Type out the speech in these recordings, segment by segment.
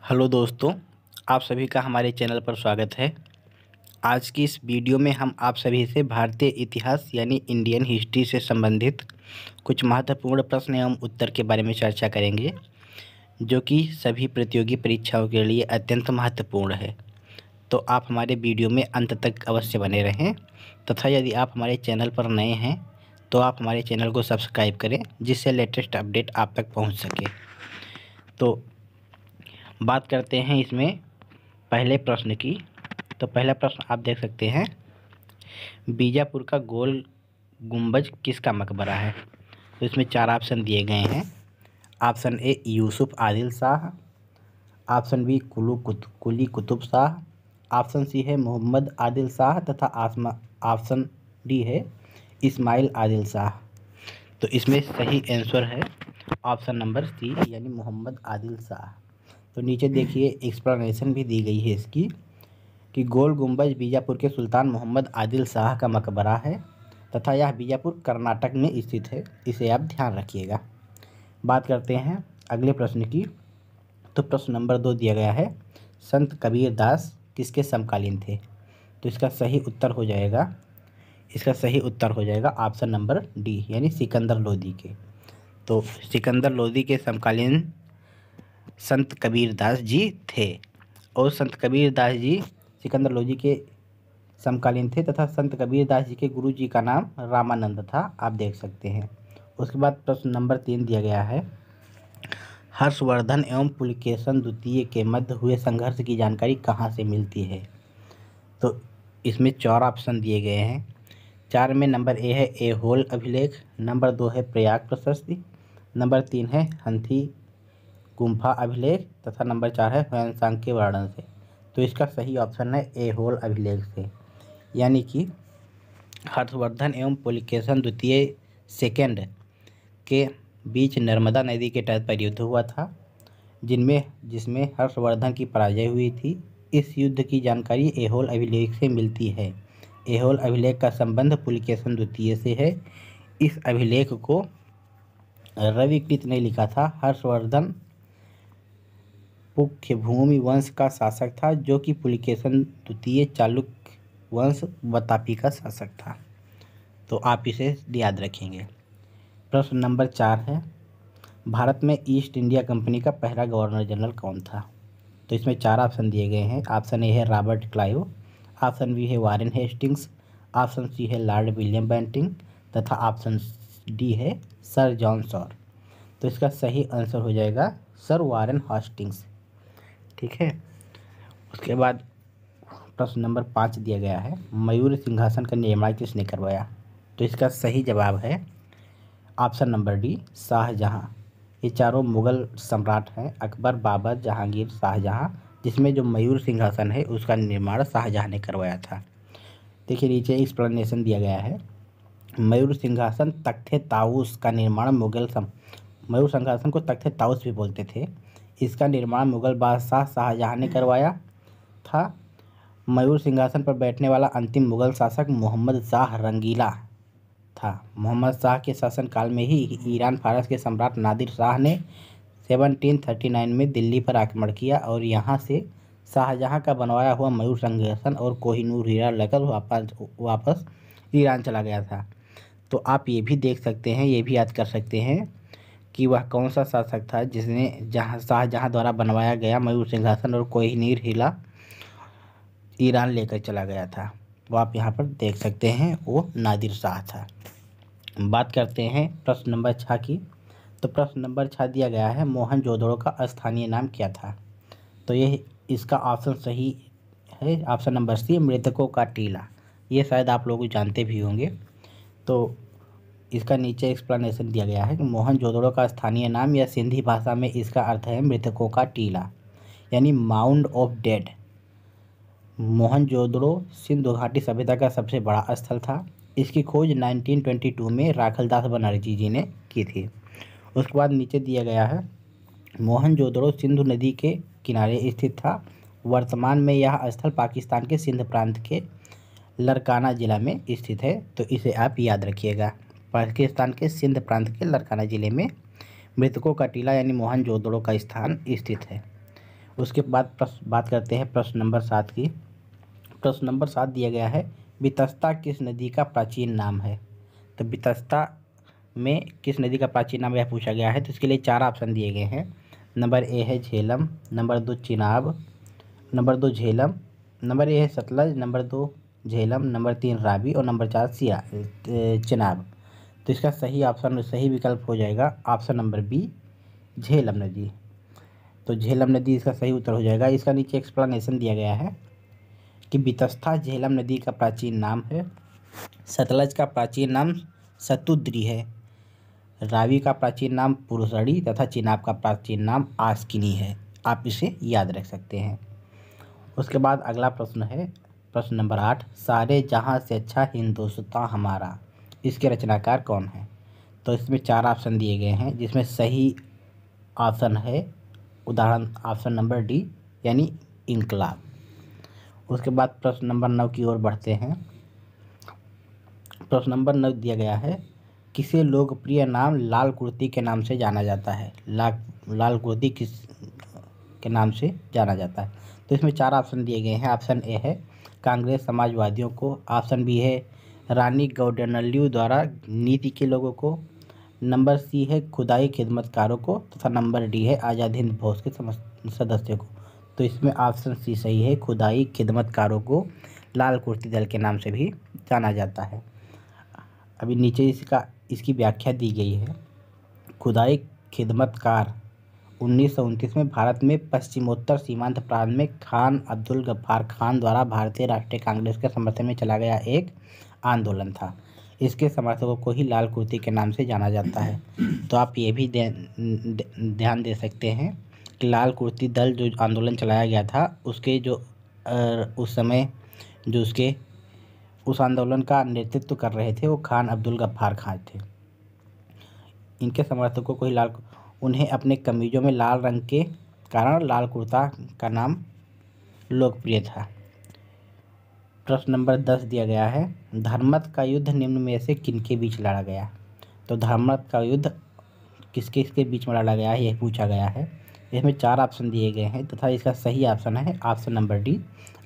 Hello दोस्तों, आप सभी का हमारे चैनल पर स्वागत है। आज की इस वीडियो में हम आप सभी से भारतीय इतिहास यानी इंडियन हिस्ट्री से संबंधित कुछ महत्वपूर्ण प्रश्न एवं उत्तर के बारे में चर्चा करेंगे, जो कि सभी प्रतियोगी परीक्षाओं के लिए अत्यंत महत्वपूर्ण है। तो आप हमारे वीडियो में अंत तक अवश्य बने रहें तथा यदि आप हमारे चैनल पर नए हैं तो आप हमारे चैनल को सब्सक्राइब करें, जिससे लेटेस्ट अपडेट आप तक पहुँच सके। तो बात करते हैं इसमें पहले प्रश्न की। तो पहला प्रश्न आप देख सकते हैं, बीजापुर का गोल गुंबज किसका मकबरा है? तो इसमें 4 ऑप्शन दिए गए हैं। Option A Yusuf Adil Shah, option B Quli Qutb Shah, option C है मोहम्मद आदिल शाह तथा ऑप्शन डी है इस्माइल आदिल शाह। तो इसमें सही आंसर है ऑप्शन नंबर सी यानी मोहम्मद आदिल शाह। तो नीचे देखिए एक्सप्लेनेशन भी दी गई है इसकी कि गोल गुंबज बीजापुर के सुल्तान मोहम्मद आदिल शाह का मकबरा है तथा यह बीजापुर कर्नाटक में स्थित है। इसे आप ध्यान रखिएगा। बात करते हैं अगले प्रश्न की। तो प्रश्न नंबर 2 दिया गया है, संत कबीर दास किसके समकालीन थे? तो इसका सही उत्तर हो जाएगा ऑप्शन नंबर डी यानी सिकंदर लोदी के। तो सिकंदर लोदी के समकालीन संत कबीर दास जी थे और संत कबीर दास जी सिकंदर लोदी के समकालीन थे तथा संत कबीर दास जी के गुरु जी का नाम रामानंद था, आप देख सकते हैं। उसके बाद प्रश्न नंबर 3 दिया गया है, हर्षवर्धन एवं पुलकेशन द्वितीय के मध्य हुए संघर्ष की जानकारी कहाँ से मिलती है? तो इसमें 4 ऑप्शन दिए गए हैं। 4 में नंबर ए है ऐहोल अभिलेख, नंबर 2 है प्रयाग प्रशस्ति, नंबर 3 है हंथी गुम्फा अभिलेख तथा नंबर 4 है ह्वेनसांग के वर्णन से। तो इसका सही ऑप्शन है ऐहोल अभिलेख से, यानी कि हर्षवर्धन एवं पुलकेशन द्वितीय सेकेंड के बीच नर्मदा नदी के तट पर युद्ध हुआ था, जिसमें हर्षवर्धन की पराजय हुई थी। इस युद्ध की जानकारी ऐहोल अभिलेख से मिलती है। ऐहोल अभिलेख का संबंध पुलकेशन द्वितीय से है। इस अभिलेख को रविकृत ने लिखा था। हर्षवर्धन पुष्यभूमि वंश का शासक था, जो कि पुलकेशन द्वितीय चालुक्य वंश वातापी का शासक था। तो आप इसे याद रखेंगे। प्रश्न नंबर 4 है, भारत में ईस्ट इंडिया कंपनी का पहला गवर्नर जनरल कौन था? तो इसमें 4 ऑप्शन दिए गए हैं। ऑप्शन ए है रॉबर्ट क्लाइव, ऑप्शन बी है वारेन हेस्टिंग्स, ऑप्शन सी है लॉर्ड विलियम बेंटिंग तथा ऑप्शन डी है सर जॉन सॉर। तो इसका सही आंसर हो जाएगा सर वारेन हेस्टिंग्स। ठीक है। उसके बाद प्रश्न नंबर 5 दिया गया है, मयूर सिंहासन का निर्माण किसने करवाया? तो इसका सही जवाब है ऑप्शन नंबर डी शाहजहां। ये चारों मुगल सम्राट हैं, अकबर, बाबर, जहांगीर, शाहजहां, जिसमें जो मयूर सिंहासन है उसका निर्माण शाहजहां ने करवाया था। देखिए नीचे एक्सप्लेनेशन दिया गया है, मयूर सिंहासन तख्ते ताऊस का निर्माण मयूर सिंहासन को तख्ते ताऊस भी बोलते थे। इसका निर्माण मुगल बादशाह शाहजहां ने करवाया था। मयूर सिंहासन पर बैठने वाला अंतिम मुगल शासक मोहम्मद शाह रंगीला था। मोहम्मद शाह के शासनकाल में ही ईरान फारस के सम्राट नादिर शाह ने 1739 में दिल्ली पर आक्रमण किया और यहाँ से शाहजहां का बनवाया हुआ मयूर सिंहासन और कोहिनूर हीरा लेकर वापस ईरान चला गया था। तो आप ये भी देख सकते हैं, ये भी याद कर सकते हैं कि वह कौन सा शासक था जिसने शाहजहां द्वारा बनवाया गया मयूर सिंहासन और कोहिनूर हीरा ईरान लेकर चला गया था। वो आप यहाँ पर देख सकते हैं, वो नादिर शाह था। बात करते हैं प्रश्न नंबर 6 की। तो प्रश्न नंबर 6 दिया गया है, मोहनजोदड़ो का स्थानीय नाम क्या था? तो ये इसका ऑप्शन सही है ऑप्शन नंबर सी मृतकों का टीला। ये शायद आप लोग जानते भी होंगे। तो इसका नीचे एक्सप्लेनेशन दिया गया है कि मोहनजोदड़ो का स्थानीय नाम या सिंधी भाषा में इसका अर्थ है मृतकों का टीला, यानी mound of dead. Mohenjodaro Sindhu घाटी सभ्यता का सबसे बड़ा स्थल था। इसकी खोज 1922 में राखलदास बनर्जी जी ने की थी। उसके बाद नीचे दिया गया है, मोहनजोदड़ो सिंधु नदी के किनारे स्थित था। वर्तमान में यह स्थल पाकिस्तान के सिंध प्रांत के लरकाना जिला में स्थित है। तो इसे आप याद रखिएगा, पाकिस्तान के सिंध प्रांत के लरकाना जिले में मृतकों का टीला यानी मोहनजोदड़ो का स्थान स्थित है। उसके बाद बात करते हैं प्रश्न नंबर 7 की। प्रश्न नंबर 7 दिया गया है, वितस्ता किस नदी का प्राचीन नाम है। तो वितस्ता में किस नदी का प्राचीन नाम यह पूछा गया है। तो इसके लिए 4 ऑप्शन दिए गए हैं। नंबर ए है Jhelum, number 2 Chenab, number 2 Jhelum, number A है सतलज, नंबर 2 झेलम, नंबर 3 रावी और नंबर 4 चिनाब। तो इसका सही विकल्प हो जाएगा ऑप्शन नंबर बी, झेलम नदी। तो झेलम नदी इसका सही उत्तर हो जाएगा। इसका नीचे एक्सप्लेनेशन दिया गया है कि वितस्ता झेलम नदी का प्राचीन नाम है, सतलज का प्राचीन नाम सतुद्री है, रावी का प्राचीन नाम पुरुषड़ी तथा चिनाब का प्राचीन नाम आस्किनी है। आप इसे याद रख सकते हैं। उसके बाद अगला प्रश्न है प्रश्न नंबर 8, सारे जहां से अच्छा हिंदुस्तान हमारा, इसके रचनाकार कौन है। तो इसमें 4 ऑप्शन दिए गए हैं, जिसमें सही ऑप्शन है उदाहरण ऑप्शन नंबर डी यानी इनकलाब। उसके बाद प्रश्न नंबर 9 की ओर बढ़ते हैं। प्रश्न नंबर 9 दिया गया है, किसे लोकप्रिय नाम लाल कुर्ती के नाम से जाना जाता है। लाल कुर्ती किस के नाम से जाना जाता है। तो इसमें 4 ऑप्शन दिए गए हैं। ऑप्शन ए है कांग्रेस समाजवादियों को, ऑप्शन बी है रानी गौडनल्यू द्वारा नीति के लोगों को, नंबर सी है खुदाई खिदमतकारों को तथा नंबर डी है आज़ाद हिंद फौज के सदस्यों को। तो इसमें ऑप्शन सी सही है, खुदाई खिदमतकारों को लाल कुर्ती दल के नाम से भी जाना जाता है। अभी नीचे इसकी व्याख्या दी गई है। खुदाई खिदमतकार 1929 में भारत में पश्चिमोत्तर सीमांत प्रांत में खान अब्दुल गफ्फार खान द्वारा भारतीय राष्ट्रीय कांग्रेस के समर्थन में चला गया एक आंदोलन था। इसके समर्थकों को ही लाल कुर्ती के नाम से जाना जाता है। तो आप ये भी ध्यान दे सकते हैं कि लाल कुर्ती दल जो आंदोलन चलाया गया था उसके जो उस समय जो उस आंदोलन का नेतृत्व कर रहे थे वो खान अब्दुल गफ्फार खान थे। इनके समर्थकों को ही उन्हें अपने कमीजों में लाल रंग के कारण लाल कुर्ता का नाम लोकप्रिय था। प्रश्न नंबर 10 दिया गया है, धर्मत का युद्ध निम्न में से किनके बीच लड़ा गया। तो धर्मत का युद्ध किसके किसके बीच में लड़ा गया है यह पूछा गया है। इसमें 4 ऑप्शन दिए गए हैं तथा इसका सही ऑप्शन है ऑप्शन नंबर डी,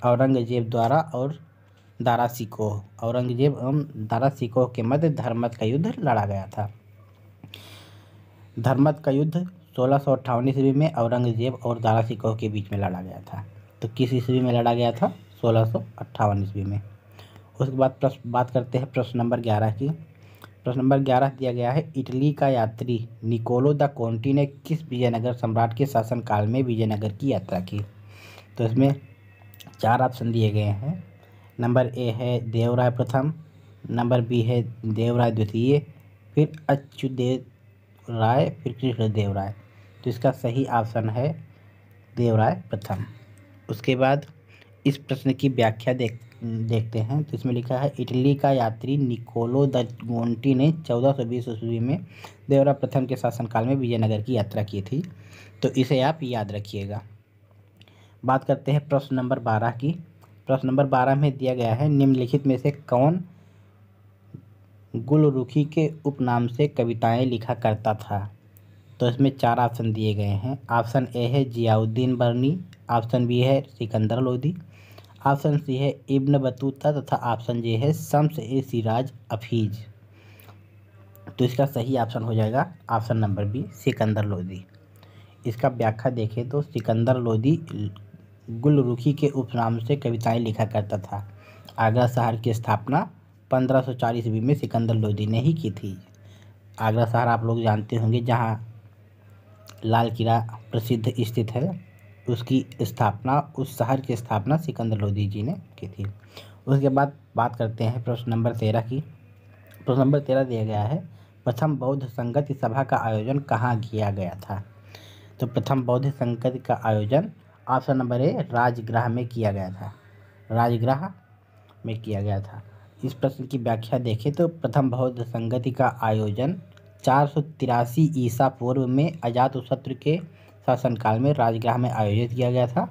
औरंगजेब द्वारा और दारा शिकोह। औरंगजेब एवं दारा शिकोह के मध्य धर्मत का युद्ध लड़ा गया था। धर्मत का युद्ध 1658 ईस्वी में औरंगजेब और दारा शिकोह के बीच में लड़ा गया था। तो किस ईस्वी में लड़ा गया था, 1658 ईस्वी में। उसके बाद बात करते हैं प्रश्न नंबर 11 की। प्रश्न नंबर 11 दिया गया है, इटली का यात्री निकोलो द कोंटी ने किस विजयनगर सम्राट के शासनकाल में विजयनगर की यात्रा की। तो इसमें 4 ऑप्शन दिए गए हैं। नंबर ए है देवराय प्रथम, नंबर बी है देवराय द्वितीय, फिर अच्युतदेव राय, फिर कृष्णदेव राय। तो इसका सही ऑप्शन है देवराय प्रथम। उसके बाद इस प्रश्न की व्याख्या देखते हैं। तो इसमें लिखा है, इटली का यात्री निकोलो द कोंटी ने 1420 ईस्वी में देवराय प्रथम के शासनकाल में विजयनगर की यात्रा की थी। तो इसे आप याद रखिएगा। बात करते हैं प्रश्न नंबर 12 की। प्रश्न नंबर 12 में दिया गया है, निम्नलिखित में से कौन गुलरुखी के उपनाम से कविताएं लिखा करता था। तो इसमें 4 ऑप्शन दिए गए हैं। ऑप्शन ए है जियाउद्दीन बर्नी, ऑप्शन बी है सिकंदर लोदी, ऑप्शन सी है इब्न बतूता तथा ऑप्शन जे है शम्स ए सिराज अफीज। तो इसका सही ऑप्शन हो जाएगा option number B, Sikandar Lodi. इसका व्याख्या देखें तो सिकंदर लोदी गुलरुखी के उपनाम से कविताएं लिखा करता था। आगरा शहर की स्थापना 1504 ईस्वी में सिकंदर लोदी ने ही की थी। आगरा शहर आप लोग जानते होंगे, जहाँ लाल किला प्रसिद्ध स्थित है, उसकी स्थापना, उस शहर की स्थापना सिकंदर लोदी जी ने की थी। उसके बाद बात करते हैं प्रश्न नंबर 13 की। प्रश्न नंबर 13 दिया गया है, प्रथम बौद्ध संगति सभा का आयोजन कहाँ किया गया था। तो प्रथम बौद्ध संगति का आयोजन ऑप्शन नंबर ए राजगृह में किया गया था। राजगृह में किया गया था। इस प्रश्न की व्याख्या देखें तो प्रथम बौद्ध संगति का आयोजन 483 ईसा पूर्व में अजातशत्रु के शासनकाल में राजगृह में आयोजित किया गया था।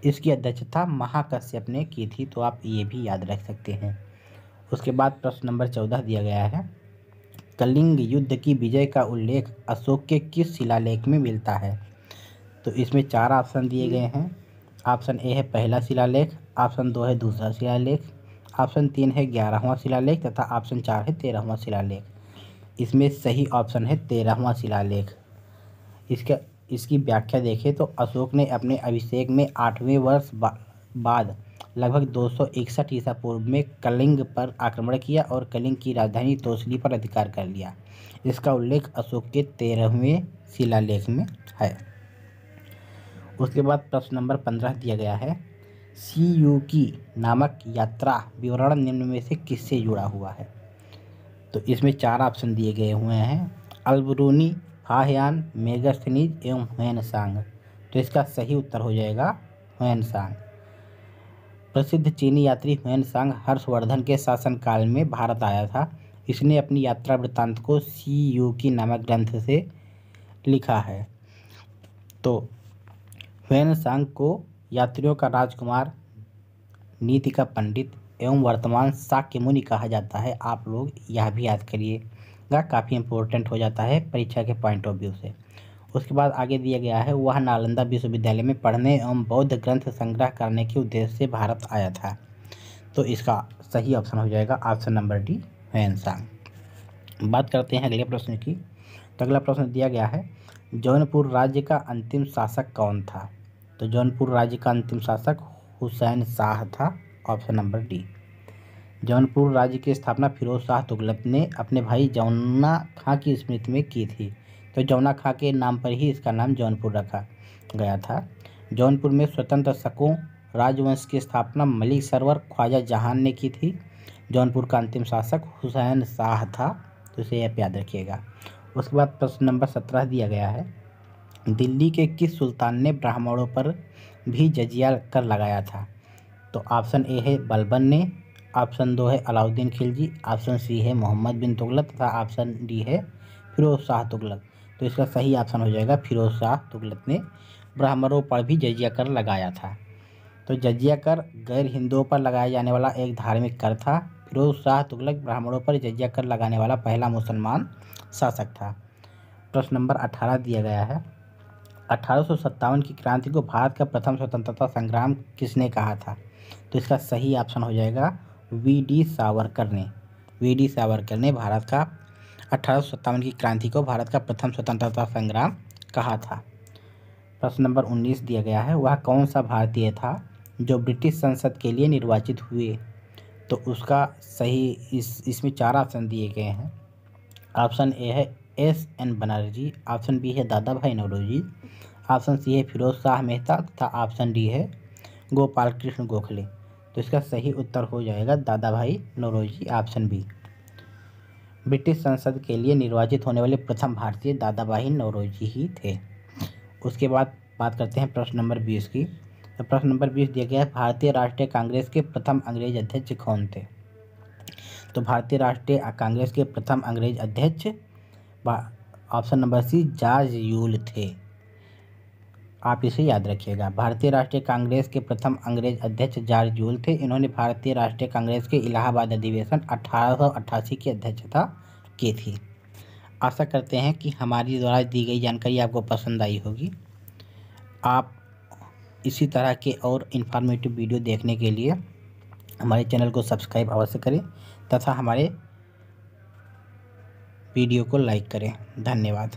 इसकी अध्यक्षता महाकश्यप ने की थी। तो आप ये भी याद रख सकते हैं। उसके बाद प्रश्न नंबर 14 दिया गया है, कलिंग युद्ध की विजय का उल्लेख अशोक के किस शिलालेख में मिलता है। तो इसमें 4 ऑप्शन दिए गए हैं। ऑप्शन ए है पहला शिलालेख, ऑप्शन 2 है दूसरा शिलालेख, ऑप्शन 3 है 11वां शिलालेख तथा ऑप्शन 4 है 13वां शिलालेख। इसमें सही ऑप्शन है 13वां शिलालेख। इसका इसकी व्याख्या देखें तो अशोक ने अपने अभिषेक में 8वें वर्ष बाद लगभग 261 ईसा पूर्व में कलिंग पर आक्रमण किया और कलिंग की राजधानी तोसली पर अधिकार कर लिया। इसका उल्लेख अशोक के 13वें शिलालेख में है। उसके बाद प्रश्न नंबर 15 दिया गया है, सीयूकी नामक यात्रा विवरण निम्न में से किससे जुड़ा हुआ है? तो इसमें 4 ऑप्शन दिए गए हुए हैं, अल्बरूनी, फाहियान, मेगास्थनीज एवं हुएनसांग। तो इसका सही उत्तर हो जाएगा हुएनसांग। प्रसिद्ध चीनी यात्री हुएनसांग हर्षवर्धन के शासनकाल में भारत आया था। इसने अपनी यात्रा वृत्तांत को सीयूकी नामक ग्रंथ से लिखा है। तो हुएनसांग को यात्रियों का राजकुमार, नीति का पंडित एवं वर्तमान शाक्य मुनि कहा जाता है। आप लोग यह भी याद करिएगा, काफ़ी इम्पोर्टेंट हो जाता है परीक्षा के पॉइंट ऑफ व्यू से। उसके बाद आगे दिया गया है, वह नालंदा विश्वविद्यालय में पढ़ने एवं बौद्ध ग्रंथ संग्रह करने के उद्देश्य से भारत आया था। तो इसका सही ऑप्शन हो जाएगा ऑप्शन नंबर डी, हुएनसांग। बात करते हैं अगले प्रश्न की। तो अगला प्रश्न दिया गया है, जौनपुर राज्य का अंतिम शासक कौन था? तो जौनपुर राज्य का अंतिम शासक हुसैन शाह था, ऑप्शन नंबर डी। जौनपुर राज्य की स्थापना फिरोज शाह तुगलक ने अपने भाई जौना खां की स्मृति में की थी। तो जौना खां के नाम पर ही इसका नाम जौनपुर रखा गया था। जौनपुर में स्वतंत्र शकों राजवंश की स्थापना मलिक सरवर ख्वाजा जहान ने की थी। जौनपुर का अंतिम शासक हुसैन शाह था। तो इसे आप याद रखिएगा। उसके बाद प्रश्न नंबर 17 दिया गया है, दिल्ली के किस सुल्तान ने ब्राह्मणों पर भी जजिया कर लगाया था? तो ऑप्शन ए है बलबन ने, ऑप्शन 2 है अलाउद्दीन खिलजी, ऑप्शन सी है मोहम्मद बिन तुगलक तथा ऑप्शन डी है फिरोज शाह तुगलक। तो इसका सही ऑप्शन हो जाएगा फिरोज शाह तुगलक ने ब्राह्मणों पर भी जजिया कर लगाया था। तो जजिया कर गैर हिंदुओं पर लगाया जाने वाला एक धार्मिक कर था। फिरोज शाह तुगलक ब्राह्मणों पर जजिया कर लगाने वाला पहला मुसलमान शासक था। प्रश्न नंबर 18 दिया गया है, 1857 की क्रांति को भारत का प्रथम स्वतंत्रता संग्राम किसने कहा था? तो इसका सही ऑप्शन हो जाएगा वी.डी. सावरकर ने। वी.डी. सावरकर ने भारत का 1857 की क्रांति को भारत का प्रथम स्वतंत्रता संग्राम कहा था। प्रश्न नंबर 19 दिया गया है, वह कौन सा भारतीय था जो ब्रिटिश संसद के लिए निर्वाचित हुए? तो उसका सही इसमें 4 ऑप्शन दिए गए हैं। ऑप्शन ए है S.N. बनर्जी, ऑप्शन बी है दादा भाई नौरोजी, ऑप्शन सी है फिरोज शाह मेहता तथा ऑप्शन डी है गोपाल कृष्ण गोखले। तो इसका सही उत्तर हो जाएगा दादा भाई नौरोजी, ऑप्शन बी। ब्रिटिश संसद के लिए निर्वाचित होने वाले प्रथम भारतीय दादा भाई नौरोजी ही थे। उसके बाद बात करते हैं प्रश्न नंबर 20 की। तो प्रश्न नंबर 20 दिया गया है, भारतीय राष्ट्रीय कांग्रेस के प्रथम अंग्रेज अध्यक्ष कौन थे? तो भारतीय राष्ट्रीय कांग्रेस के प्रथम अंग्रेज अध्यक्ष option number C George Yule थे। आप इसे याद रखिएगा। भारतीय राष्ट्रीय कांग्रेस के प्रथम अंग्रेज अध्यक्ष जॉर्ज यूल थे। इन्होंने भारतीय राष्ट्रीय कांग्रेस के इलाहाबाद अधिवेशन 1888 की अध्यक्षता की थी। आशा करते हैं कि हमारी द्वारा दी गई जानकारी आपको पसंद आई होगी। आप इसी तरह के और इन्फॉर्मेटिव वीडियो देखने के लिए हमारे चैनल को सब्सक्राइब अवश्य करें तथा हमारे वीडियो को लाइक करें। धन्यवाद।